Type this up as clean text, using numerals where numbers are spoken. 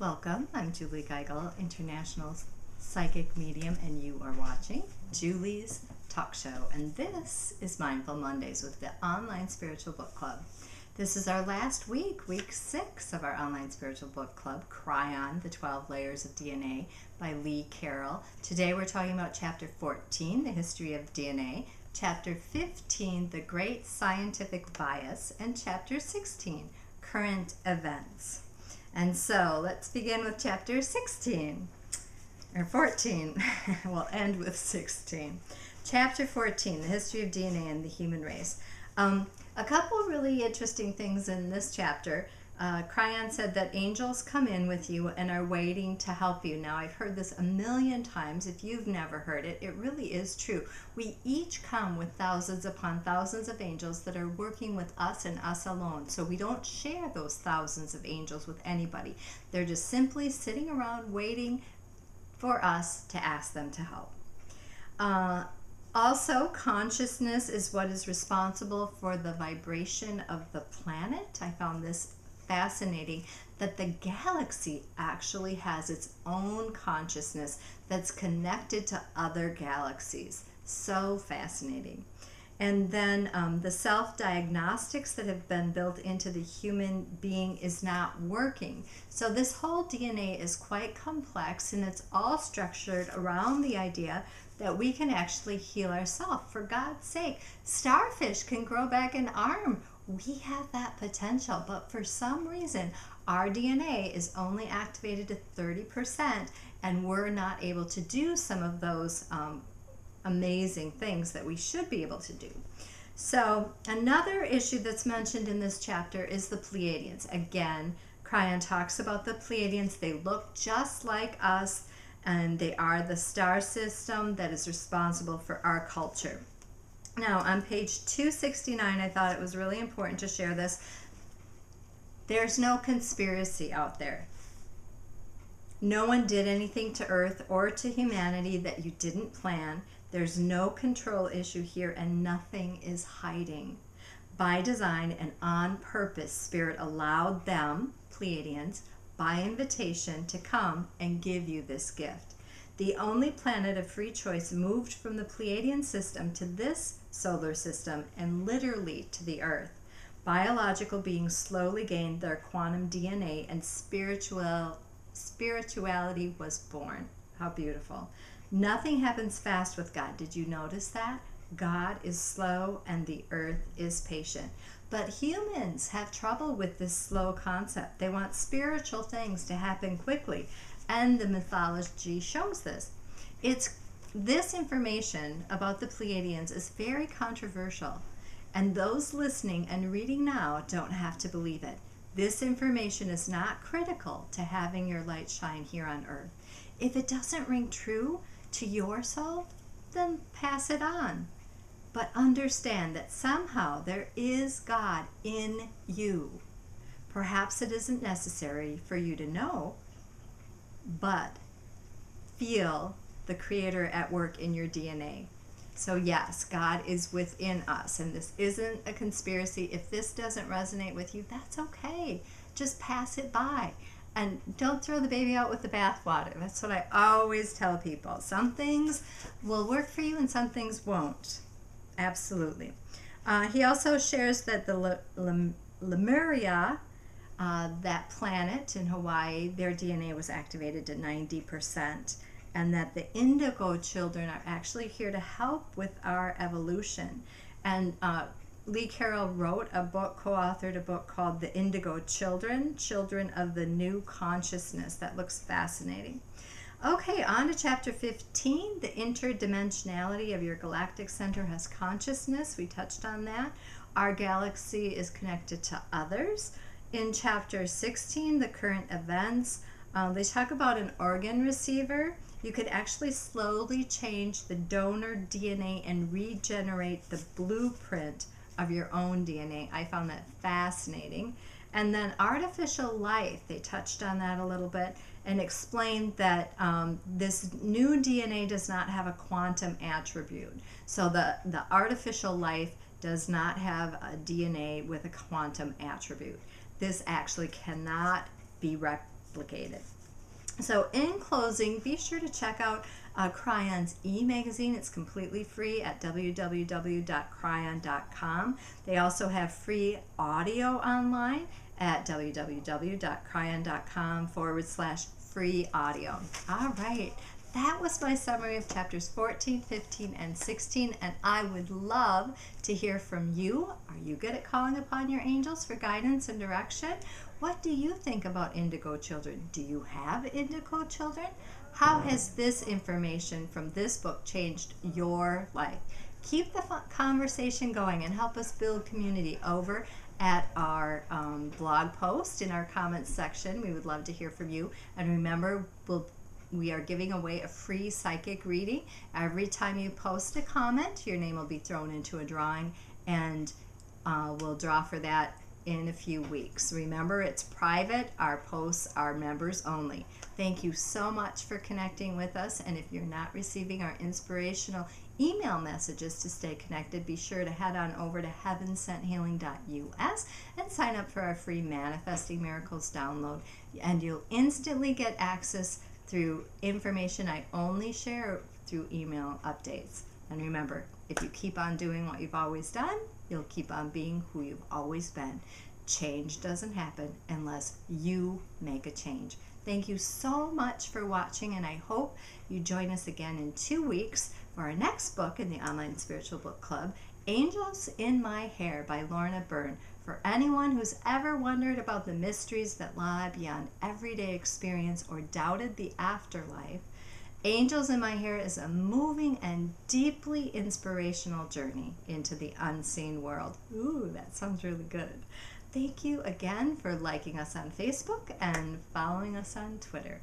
Welcome. I'm Julie Geigel, International Psychic Medium, and you are watching Julie's Talk Show. And this is Mindful Mondays with the Online Spiritual Book Club. This is our last week, week 6 of our Online Spiritual Book Club, Kryon, The 12 Layers of DNA by Lee Carroll. Today we're talking about Chapter 14, The History of DNA, Chapter 15, The Great Scientific Bias, and Chapter 16, Current Events. And so let's begin with Chapter 16, or 14. We'll end with 16. Chapter 14, The History of DNA and the Human Race. A couple really interesting things in this chapter. Kryon said that angels come in with you and are waiting to help you. Now, I've heard this a million times. If you've never heard it, it really is true. We each come with thousands upon thousands of angels that are working with us and us alone. So we don't share those thousands of angels with anybody. They're just simply sitting around waiting for us to ask them to help. Also, consciousness is what is responsible for the vibration of the planet. I found this fascinating, that the galaxy actually has its own consciousness that's connected to other galaxies. So fascinating. And then the self-diagnostics that have been built into the human being is not working. So this whole DNA is quite complex, and it's all structured around the idea that we can actually heal ourselves. For God's sake, starfish can grow back an arm. We have that potential, but for some reason, our DNA is only activated to 30%, and we're not able to do some of those amazing things that we should be able to do. So another issue that's mentioned in this chapter is the Pleiadians. Again, Kryon talks about the Pleiadians. They look just like us, and they are the star system that is responsible for our culture. Now, on page 269, I thought it was really important to share this. There's no conspiracy out there. No one did anything to Earth or to humanity that you didn't plan. There's no control issue here, and nothing is hiding. By design and on purpose, Spirit allowed them, Pleiadians, by invitation to come and give you this gift. The only planet of free choice moved from the Pleiadian system to this solar system and literally to the Earth. Biological beings slowly gained their quantum DNA, and spirituality was born. How beautiful. Nothing happens fast with God. Did you notice that? God is slow and the Earth is patient. But humans have trouble with this slow concept. They want spiritual things to happen quickly, and the mythology shows this. This information about the Pleiadians is very controversial, and those listening and reading now don't have to believe it. This information is not critical to having your light shine here on Earth. If it doesn't ring true to your soul, then pass it on. But understand that somehow there is God in you. Perhaps it isn't necessary for you to know, but feel the Creator at work in your DNA. So yes, God is within us, and this isn't a conspiracy. If this doesn't resonate with you, that's okay. Just pass it by. And don't throw the baby out with the bathwater. That's what I always tell people. Some things will work for you and some things won't. Absolutely. He also shares that the Lemuria, that planet in Hawaii, their DNA was activated to 90%, and that the Indigo children are actually here to help with our evolution. And Lee Carroll wrote a book, co-authored a book called The Indigo Children, Children of the New Consciousness. That looks fascinating. Okay, on to Chapter 15, the interdimensionality of your galactic center has consciousness. We touched on that. Our galaxy is connected to others. In Chapter 16, the current events, they talk about an organ receiver. You could actually slowly change the donor DNA and regenerate the blueprint of your own DNA. I found that fascinating. And then artificial life, they touched on that a little bit and explained that this new DNA does not have a quantum attribute. So the artificial life does not have a DNA with a quantum attribute. This actually cannot be complicated. So in closing, be sure to check out Kryon's e-magazine. It's completely free at www.kryon.com. They also have free audio online at www.kryon.com/free audio. All right. That was my summary of chapters 14, 15, and 16, and I would love to hear from you. Are you good at calling upon your angels for guidance and direction? What do you think about indigo children? Do you have indigo children? How has this information from this book changed your life? Keep the conversation going and help us build community over at our blog post in our comments section. We would love to hear from you. And remember, we are giving away a free psychic reading. Every time you post a comment, your name will be thrown into a drawing, and we'll draw for that in a few weeks. Remember, it's private. Our posts are members only. Thank you so much for connecting with us, and if you're not receiving our inspirational email messages to stay connected, be sure to head on over to heavensenthealing.us and sign up for our free Manifesting Miracles download, and you'll instantly get access through information I only share through email updates. And remember, if you keep on doing what you've always done, you'll keep on being who you've always been. Change doesn't happen unless you make a change. Thank you so much for watching, and I hope you join us again in 2 weeks for our next book in the Online Spiritual Book Club, Angels in My Hair by Lorna Byrne. For anyone who's ever wondered about the mysteries that lie beyond everyday experience or doubted the afterlife, Angels in My Hair is a moving and deeply inspirational journey into the unseen world. Ooh, that sounds really good. Thank you again for liking us on Facebook and following us on Twitter.